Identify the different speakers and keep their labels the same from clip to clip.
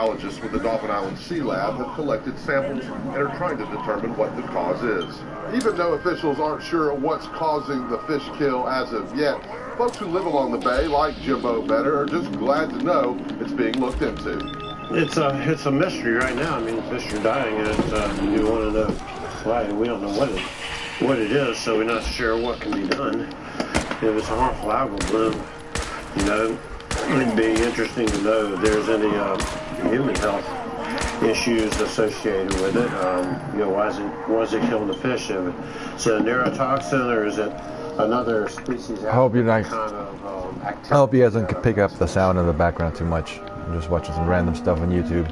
Speaker 1: Biologists with the Dauphin Island Sea Lab have collected samples and are trying to determine what the cause is. Even though officials aren't sure what's causing the fish kill as of yet, folks who live along the bay, like Jimbo Better, are just glad to know it's being looked into.
Speaker 2: It's a mystery right now. I mean, the fish are dying, and you want to know why. We don't know what it is, so we're not sure what can be done. If it's a harmful algal bloom, you know, it'd be interesting to know if there's any human health issues associated with it. You know, why is it killing the fish? Is it a neurotoxin, or is it another species?
Speaker 3: I hope you're not. I hope he doesn't pick up the sound in the background too much. I'm just watching some random stuff on YouTube.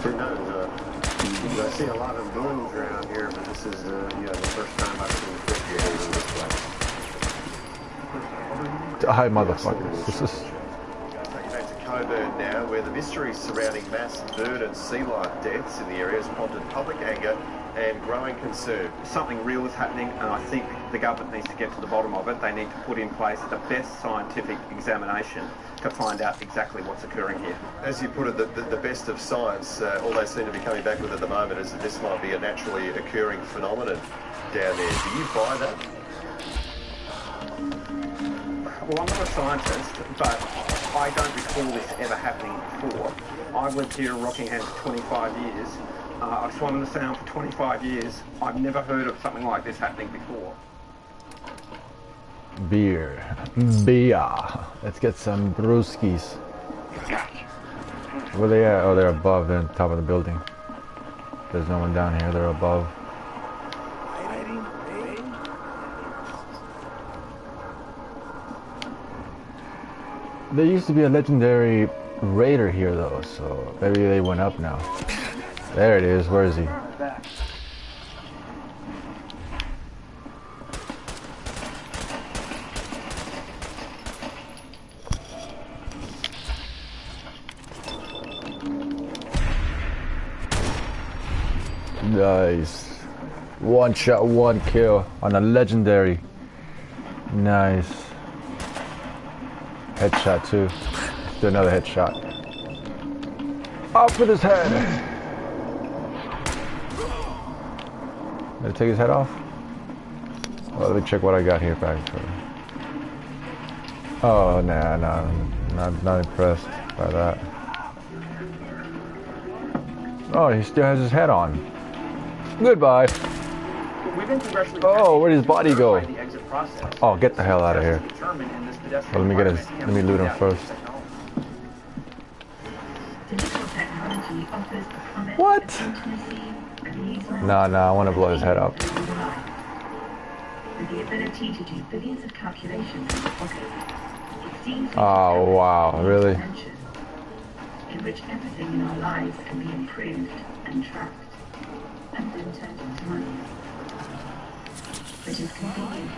Speaker 2: Who knows? I see a lot of blooms around here, but this is the first time I've seen fish behaving this way.
Speaker 3: Hi, motherfuckers. This is.
Speaker 4: Taking back to Coburn now, where the mysteries surrounding mass bird and sea life deaths in the area has prompted public anger and growing concern.
Speaker 5: Something real is happening, and I think the government needs to get to the bottom of it. They need to put in place the best scientific examination to find out exactly what's occurring here.
Speaker 4: As you put it, the best of science, all they seem to be coming back with at the moment is that this might be a naturally occurring phenomenon down there. Do you buy that?
Speaker 5: Well, I'm not a scientist, but I don't recall this ever happening before. I've lived here in Rockingham for 25 years. I've swum in the Sound for 25 years. I've never heard of something like this happening before.
Speaker 3: Beer. Let's get some brewskis. Where they at? Oh, they're above. They're on top of the building. There's no one down here. They're above. There used to be a legendary raider here, though, so maybe they went up now. There it is. Where is he? Nice. One shot, one kill on a legendary. Nice. Headshot too. Let's do another headshot. Off with his head. Did I take his head off? Well, let me check what I got here back. Oh, nah, not impressed by that. Oh, he still has his head on. Goodbye. Oh, where'd his body go? Oh, get the hell out of here. Well, let me loot him first. What? Nah, I want to blow his head up. Oh, wow, really?
Speaker 6: In which everything in our lives can be improved and tracked and then turned into money, which is convenient,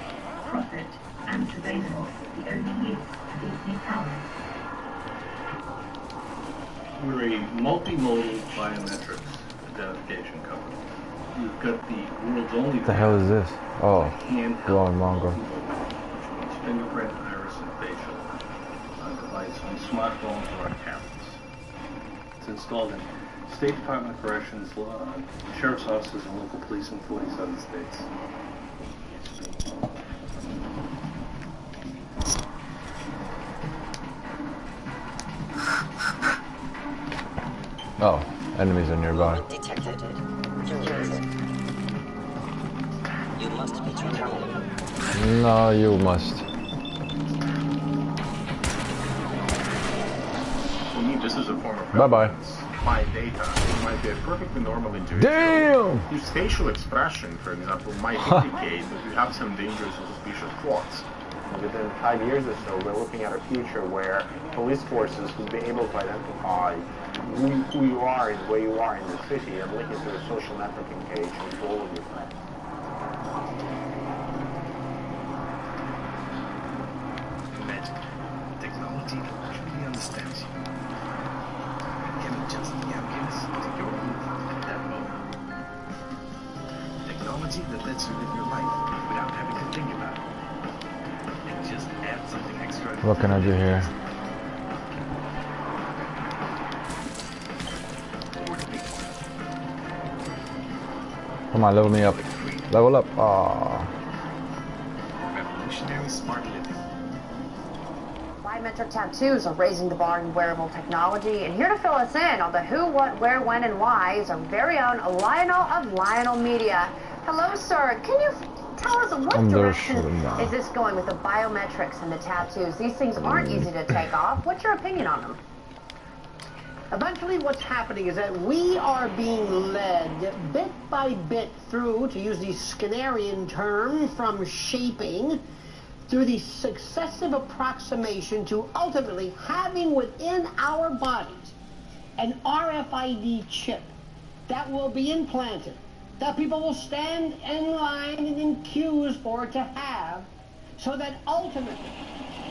Speaker 6: profit, and surveillance the only use of these new powers.
Speaker 7: We're a multimodal biometrics identification company. We've got the world's only.
Speaker 3: What the hell is this? Oh, blowing Mongo.
Speaker 7: Which means fingerprint, iris, and facial device on smartphones or on tablets. It's installed in State Department of Corrections, sheriff's offices, and local police in 47 states.
Speaker 3: Oh, enemies are nearby.
Speaker 8: Detected. You must be traveling.
Speaker 3: No, you must.
Speaker 7: For me, this is a form of
Speaker 3: Bye-bye.
Speaker 9: My data might be a perfectly normal individual.
Speaker 3: Damn!
Speaker 9: His facial expression, for example, might indicate that you have some dangerous or suspicious thoughts.
Speaker 10: Within 5 years or so, we're looking at a future where police forces will be able to identify who you are and where you are in the city and link it to a social networking page with all of your friends.
Speaker 7: Imagine technology that truly understands you. Can adjust the ambience to your mood at that moment. Technology that lets you live your life without having to think about it. And just add something extra
Speaker 3: What can I do here? Come on, level me up. Level up. Aww.
Speaker 9: Revolutionary smart living.
Speaker 11: Biometric tattoos are raising the bar in wearable technology, and here to fill us in on the who, what, where, when, and why is our very own Lionel of Lionel Media. Hello, sir. Can you tell us what direction is this going with the biometrics and the tattoos? These things aren't easy to take off. What's your opinion on them?
Speaker 12: Eventually what's happening is that we are being led bit by bit through, to use the Skinnerian term, from shaping, through the successive approximation to ultimately having within our bodies an RFID chip that will be implanted, that people will stand in line and in queues for to have, so that ultimately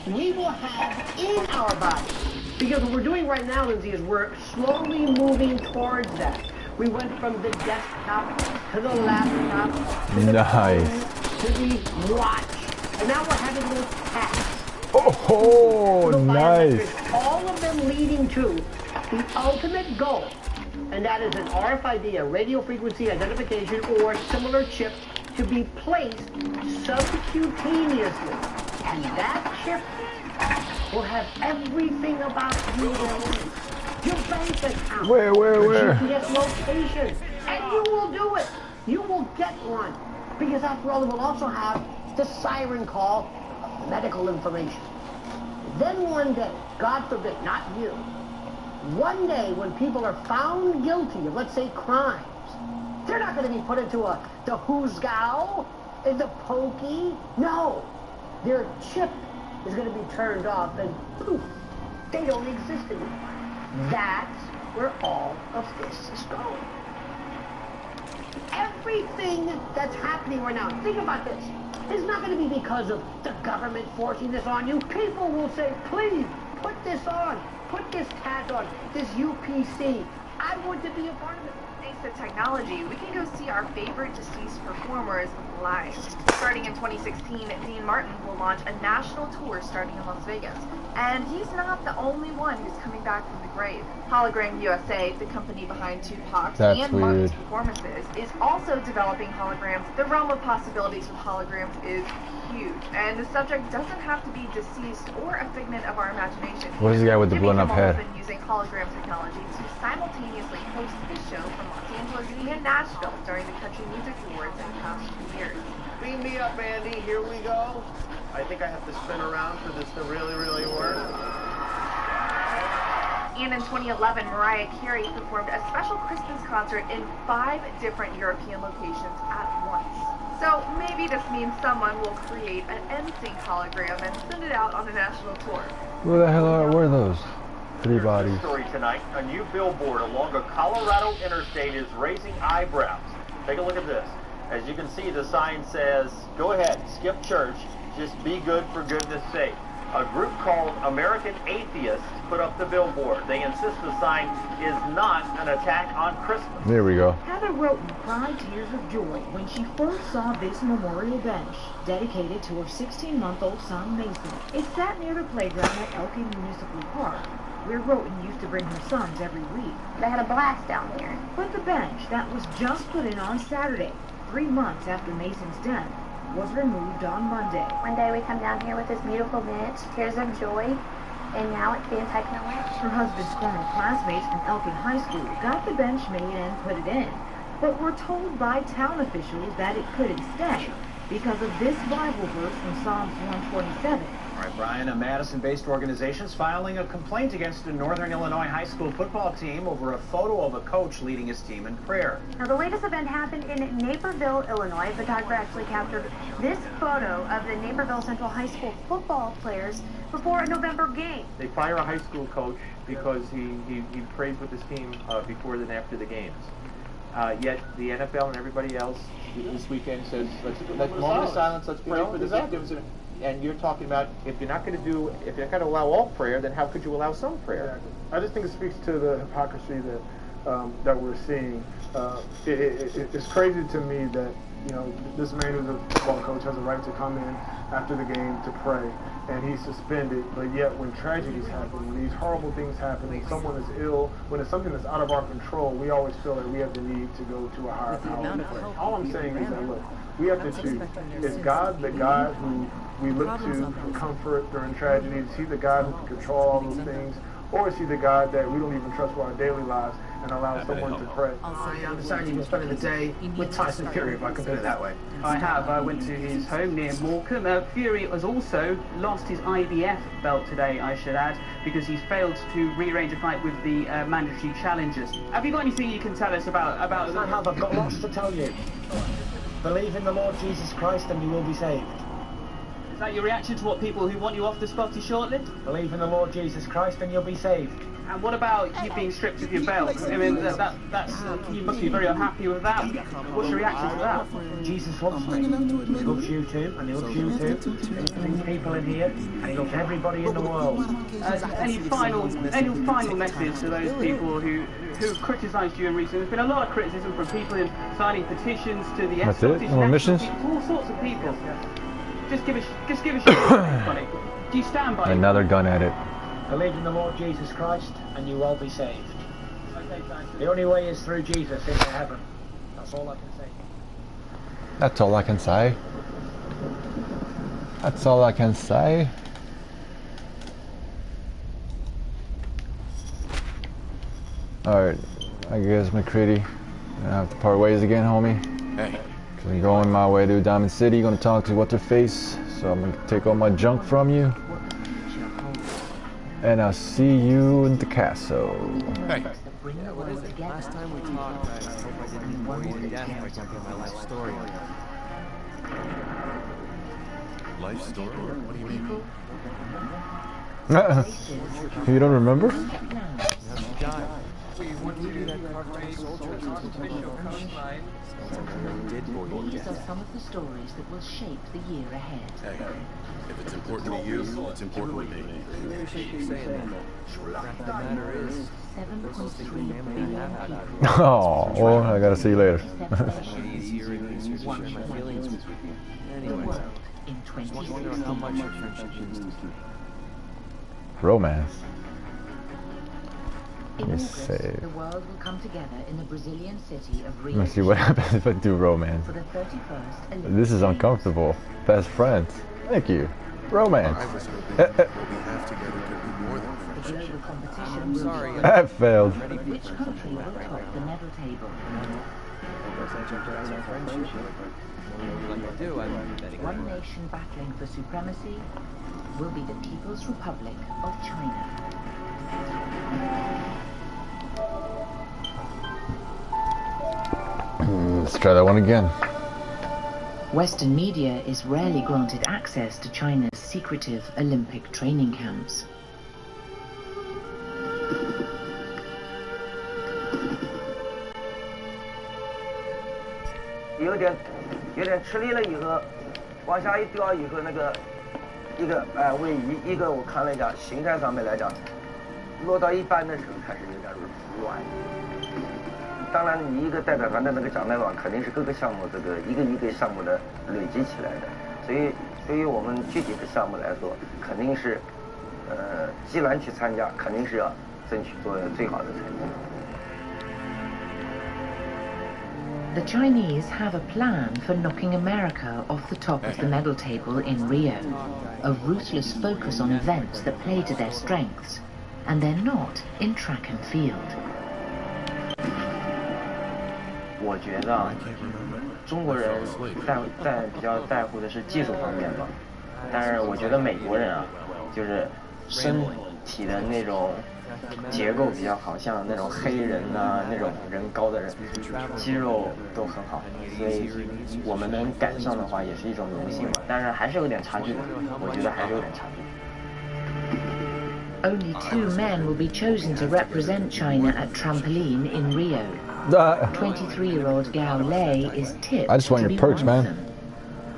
Speaker 12: we will have in our bodies. Because what we're doing right now, Lindsay, is we're slowly moving towards that. We went from the desktop to the laptop to the phone, to the watch, and now we're having little tabs.
Speaker 3: Oh, nice.
Speaker 12: All of them leading to the ultimate goal, and that is an RFID, a radio frequency identification, or similar chip to be placed subcutaneously. And that chip will have everything about you in it. Your bank account.
Speaker 3: Where?
Speaker 12: Your GPS location. And you will do it. You will get one. Because after all, it will also have the siren call of medical information. Then one day, God forbid, not you, one day when people are found guilty of, let's say, crimes, they're not going to be put into the Hoosgow, in the pokey. No. Their chip is going to be turned off and poof, they don't exist anymore. That's where all of this is going. Everything that's happening right now, think about this, is not going to be because of the government forcing this on you. People will say, please, put this on, put this tag on, this UPC. I want to be a part of it.
Speaker 13: Thanks to technology, we can go see our favorite deceased performers live. Starting in 2016, Dean Martin will launch a national tour starting in Las Vegas. And he's not the only one who's coming back from the grave. Hologram USA, the company behind Tupac's and Martin's performances, is also developing holograms. The realm of possibilities with holograms is huge, and the subject doesn't have to be deceased or a figment of our imagination.
Speaker 3: What is the guy with the blown up head?
Speaker 13: Been using hologram technology to simultaneously host his show from Los Angeles and Nashville during the Country Music Awards in the past 2 years.
Speaker 10: Beam me up, Andy. Here we go. I think I have to spin around for this to really work.
Speaker 13: And in 2011, Mariah Carey performed a special Christmas concert in 5 different European locations at once. So maybe this means someone will create an NSYNC hologram and send it out on a national tour.
Speaker 3: Where the hell were those? 3 bodies.
Speaker 10: Story tonight, a new billboard along a Colorado interstate is raising eyebrows. Take a look at this. As you can see, the sign says, go ahead, skip church, just be good for goodness sake. A group called American Atheists put up the billboard. They insist the sign is not an attack on Christmas.
Speaker 3: There we go.
Speaker 14: Heather Roten cried tears of joy when she first saw this memorial bench dedicated to her 16-month-old son, Mason. It sat near the playground at Elkin Municipal Park, where Roten used to bring her sons every week.
Speaker 11: They had a blast down here.
Speaker 14: But the bench that was just put in on Saturday, 3 months after Mason's death, was removed on Monday.
Speaker 11: One day we come down here with this beautiful bench, tears of joy, and now it's being taken away.
Speaker 14: Her husband's former classmates from Elkin High School got the bench made and put it in, but were told by town officials that it couldn't stay because of this Bible verse from Psalms 127.
Speaker 15: All right, Brian, a Madison-based organization is filing a complaint against the Northern Illinois high school football team over a photo of a coach leading his team in prayer.
Speaker 11: Now, the latest event happened in Naperville, Illinois. A photographer actually captured this photo of the Naperville Central High School football players before a November game.
Speaker 10: They fire a high school coach because he prays with his team before and after the games. Yet the NFL and everybody else this weekend says, let's moment of silence, let's pray for the victims. And you're talking about if you're not going to allow all prayer, then how could you allow some prayer?
Speaker 16: Exactly. I just think it speaks to the hypocrisy that we're seeing. It's crazy to me that this man who's a football coach has a right to come in after the game to pray, and he's suspended. But yet, when tragedies happen, when these horrible things happen, when someone is ill, when it's something that's out of our control, we always feel that we have the need to go to a higher power. All I'm saying is that, look, we have to choose. Is God the God who we look to for comfort during tragedies? Is he the God who can control all those things? Or is he the God that we don't even trust for our daily lives and allow someone to pray?
Speaker 5: I understand you've been spending the day with Tyson Fury, if I can put it that way.
Speaker 17: I have. I went to his home near Morecambe. Fury has also lost his IBF belt today, I should add, because he's failed to rearrange a fight with the mandatory challengers. Have you got anything you can tell us about
Speaker 12: I have. I've got lots to tell you. Believe in the Lord Jesus Christ and you will be saved.
Speaker 17: Is that your reaction to what people who want you off the spot is shortlisted?
Speaker 12: Believe in the Lord Jesus Christ and you'll be saved.
Speaker 17: And what about you being stripped of your belt? I mean, that's you must be very unhappy with that. What's your reaction to that?
Speaker 12: Jesus loves me. He loves you too, and he loves you too. He loves these people in here, and he loves everybody in the world.
Speaker 17: Any final message to those people who've criticised you in recent? There's been a lot of criticism from people in signing petitions to the
Speaker 3: Scottish National missions?
Speaker 17: All sorts of people. Just give us your thoughts on it. Do you stand by
Speaker 3: Another gun at it.
Speaker 12: Believe in the Lord Jesus Christ and you will be saved. The only way is through Jesus into heaven. That's all I can say.
Speaker 3: That's all I can say. That's all I can say. Alright, I guess McCready, I have to part ways again, homie.
Speaker 18: Hey.
Speaker 3: Cause I'm going my way to Diamond City, gonna talk to what's her face. So I'm gonna take all my junk from you. And I'll see you in the castle.
Speaker 18: Hey. Yeah, what is it? Last time we talked, I hope I didn't bore you to death by telling my life story. Life story? What do you mean?
Speaker 3: You don't remember?
Speaker 19: These are some of the stories that will shape the year ahead.
Speaker 18: Hey, if it's important to you, it's important to me. The matter is,
Speaker 19: 7.3 billion people.
Speaker 3: Oh, well, I gotta see you later.
Speaker 19: Anyway, in 2016.
Speaker 18: How much your friendship means to you.
Speaker 3: Romance.
Speaker 19: In
Speaker 3: Yes,
Speaker 19: August,
Speaker 3: save.
Speaker 19: the world will come together in the Brazilian city of Rio.
Speaker 3: Let me see what happens if I do romance.
Speaker 19: For the 31st Olympic
Speaker 3: This is uncomfortable. Best friends. Thank you. Romance.
Speaker 18: I was hoping what we have together could be more than
Speaker 19: The
Speaker 18: friendship.
Speaker 19: global competition will
Speaker 18: Sorry,
Speaker 19: be
Speaker 3: I failed.
Speaker 19: which country will top the medal table. One nation battling for supremacy will be the People's Republic of China.
Speaker 3: Let's try that one again.
Speaker 19: Western media is rarely granted access to China's secretive Olympic training camps.
Speaker 20: 有点吃力了以后，往下一掉以后，位移一个我看了一下，形态上面来讲，落到一半的时候开始有点软。当然，你一个代表团的那个奖牌网肯定是各个项目一个项目的累积起来的，所以对于我们具体的项目来说，肯定是既然去参加，肯定是要争取做最好的成绩。
Speaker 19: The Chinese have a plan for knocking America off the top of the medal table in Rio, a ruthless focus on events that play to their strengths, and they're not in track and field.
Speaker 20: 我觉得中国人比较在乎的是技术方面吧，但是我觉得美国人啊，就是身体的那种结构比较好，像那种黑人啊，那种人高的人，肌肉都很好，所以我们能赶上的话也是一种荣幸吧。但是还是有点差距的，我觉得还是有点差距。
Speaker 19: Only 2 men will be chosen to represent China at trampoline in Rio. 23-year-old Gao Lei is tipped
Speaker 3: I just want
Speaker 19: to
Speaker 3: your
Speaker 19: be
Speaker 3: perks,
Speaker 19: one of
Speaker 3: man.
Speaker 19: them.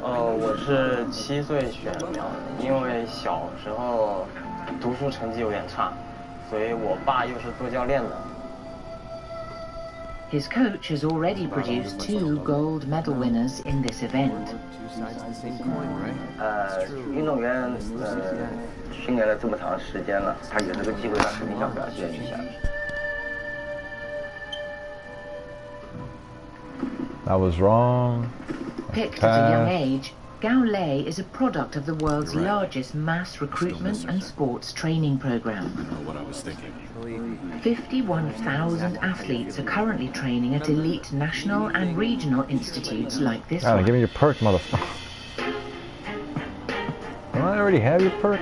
Speaker 20: 我是7岁选的，因为小时候读书成绩有点差，所以我爸又是做教练的。
Speaker 19: His coach has already produced 2 gold medal winners in this event.
Speaker 20: 运动员训练了这么长时间了，他有这个机会，他肯定要表现一下。
Speaker 3: I was wrong.
Speaker 19: Picked at a young age, Gao Lei is a product of the world's largest mass recruitment and sports training program.
Speaker 21: What I was thinking.
Speaker 19: 51,000 athletes are currently training at elite national and regional institutes like this one.
Speaker 3: Give me your perk, motherfucker. Don't I already have your perk?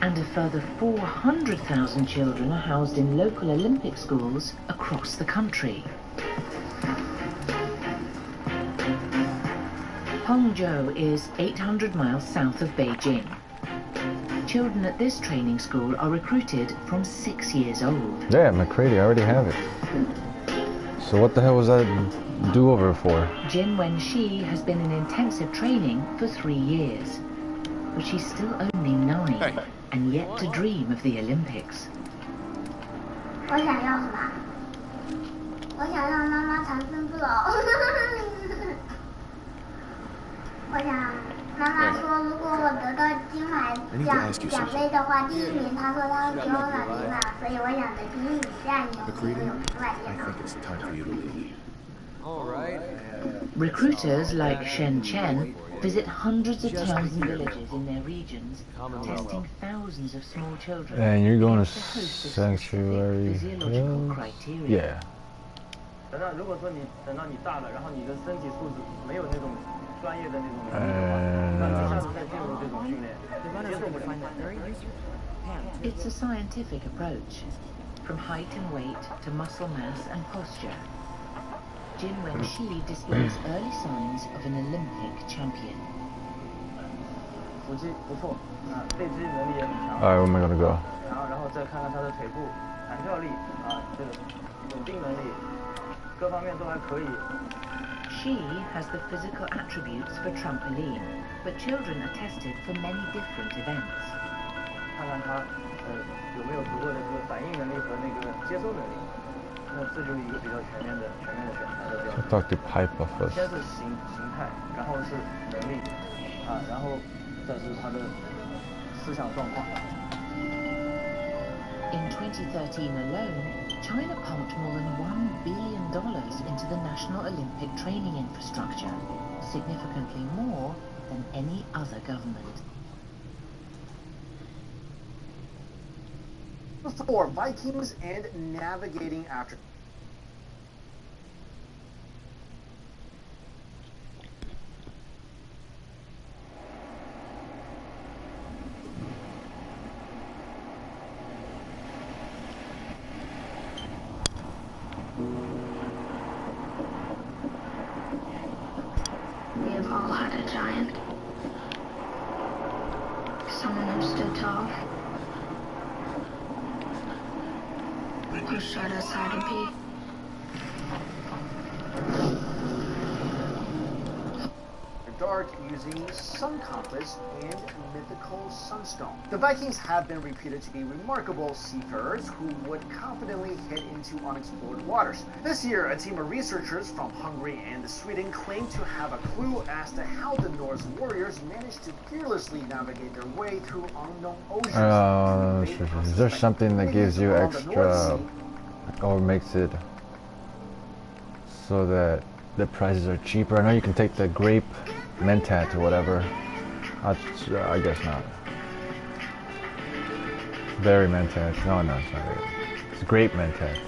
Speaker 19: And a further 400,000 children are housed in local Olympic schools across the country. Hangzhou is 800 miles south of Beijing. Children at this training school are recruited from 6 years old.
Speaker 3: Yeah, McCready, I already have it. So what the hell was that do-over for?
Speaker 19: Jin Wenxi has been in intensive training for 3 years, but she's still only 9 and yet to dream of the Olympics.
Speaker 22: 我想要什么？我想让妈妈长生不老。我想，妈妈说，如果我得到金牌奖杯的话，第1名，她说她会给我买平板，所以我想着第1名，第2名我有平板电脑。
Speaker 19: Recruiters like Shen Chen visit hundreds of towns and villages in their regions, testing thousands of small children.
Speaker 3: And you're going to
Speaker 19: Sanctuary
Speaker 3: Hills? Yeah.
Speaker 16: 等到如果说你等到你大了，然后你的身体素质没有那种专业的那种能力的话，那一下子再进入这种训练，接受不了。
Speaker 19: It's a scientific approach, from height and weight to muscle mass and posture. Jin Wenxi displays early signs of an Olympic champion.
Speaker 16: 腹肌不错，背肌能力也很强。
Speaker 3: Alright, where am I gonna go?
Speaker 16: 然后再看看他的腿部弹跳力这个稳定能力，各方面都还可以。
Speaker 19: She has the physical attributes for trampoline, but children are tested for many different events.
Speaker 16: 看看他有没有足够的这个反应能力和那个接收能力。 那这就是一个比较全面的选材的标准。
Speaker 3: Talk to pipe of us.
Speaker 16: 先是形态，然后是能力，然后再是他的思想状况。
Speaker 19: In 2013 alone, China pumped more than $1 billion into the national Olympic training infrastructure, significantly more than any other government.
Speaker 15: For Vikings and navigating after.
Speaker 22: We have all had a giant. Someone who stood tall. Who showed us how to be.
Speaker 15: Dark using sun compass and mythical sunstone. The Vikings have been reputed to be remarkable seafarers who would confidently head into unexplored waters. This year, a team of researchers from Hungary and Sweden claim to have a clue as to how the Norse warriors managed to fearlessly navigate their way through unknown oceans.
Speaker 3: Is there something that gives you extra, or makes it so that the prices are cheaper? I know you can take the grape mentat or whatever. I guess not. Berry mentat. No, it's not it. It's grape mentat.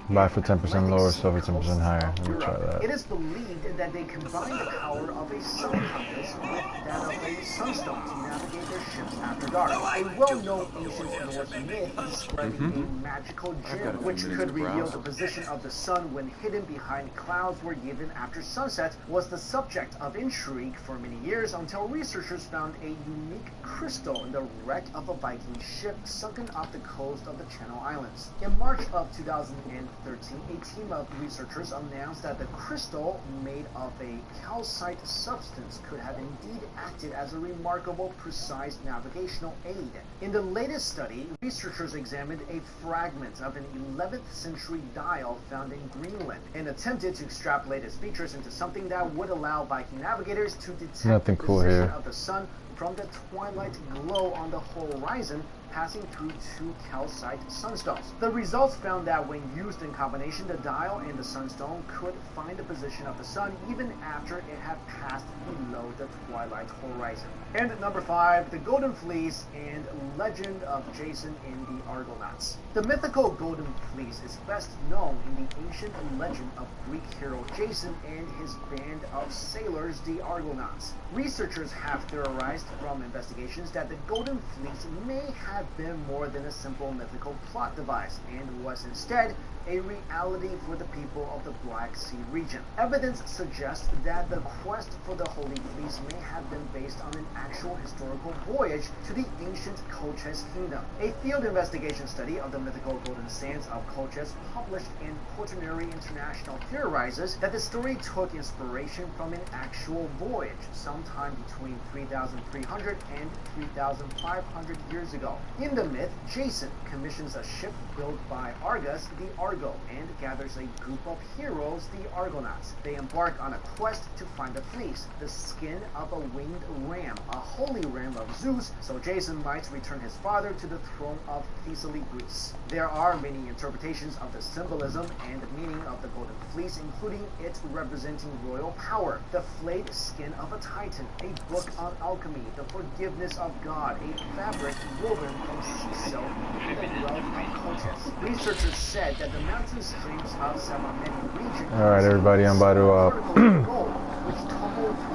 Speaker 3: Buy for 10% lower, sell for 10% higher. Let me try that.
Speaker 15: It is believed that they combine the power of a sun compass with that of a sunstone to navigate their ships after dark. A well-known ancient Norse myth describing a magical gem which could reveal the position of the sun when hidden behind clouds were given after sunset was the subject of intrigue for many years until researchers found a unique crystal in the wreck of a Viking ship sunken off the coast of the Channel Islands. In March of 2013, 2013, a team of researchers announced that the crystal made of a calcite substance could have indeed acted as a remarkable precise navigational aid. In the latest study, researchers examined a fragment of an 11th century dial found in Greenland and attempted to extrapolate its features into something that would allow Viking navigators to detect
Speaker 3: Nothing
Speaker 15: the
Speaker 3: cool
Speaker 15: position
Speaker 3: here.
Speaker 15: of the sun from the twilight glow on the horizon passing through two calcite sunstones. The results found that when used in combination, the dial and the sunstone could find the position of the sun even after it had passed below the twilight horizon. And number 5, the Golden Fleece and legend of Jason and the Argonauts. The mythical Golden Fleece is best known in the ancient legend of Greek hero Jason and his band of sailors, the Argonauts. Researchers have theorized from investigations that the Golden Fleece may have been more than a simple mythical plot device and was instead a reality for the people of the Black Sea region. Evidence suggests that the quest for the Holy Fleece may have been based on an actual historical voyage to the ancient Colchis kingdom. A field investigation study of the mythical golden sands of Colchis published in Quaternary International theorizes that the story took inspiration from an actual voyage sometime between 3,300 and 3,500 years ago. In the myth, Jason commissions a ship built by Argus, the Argo, and gathers a group of heroes, the Argonauts. They embark on a quest to find the fleece, the skin of a winged ram, a holy ram of Zeus, so Jason might return his father to the throne of Thessaly, Greece. There are many interpretations of the symbolism and meaning of the golden fleece, including it representing royal power, the flayed skin of a titan, a book on alchemy, the forgiveness of God, a fabric woven from sea silk, and the wealth of Colchis. Researchers said that the mountain streams of Salamene region.
Speaker 3: Alright, everybody, I'm about to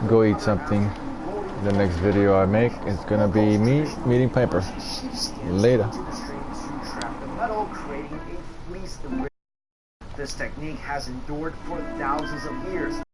Speaker 3: go eat something. The next video I make is gonna be me meeting Piper. Later.
Speaker 15: This technique has endured for thousands of years.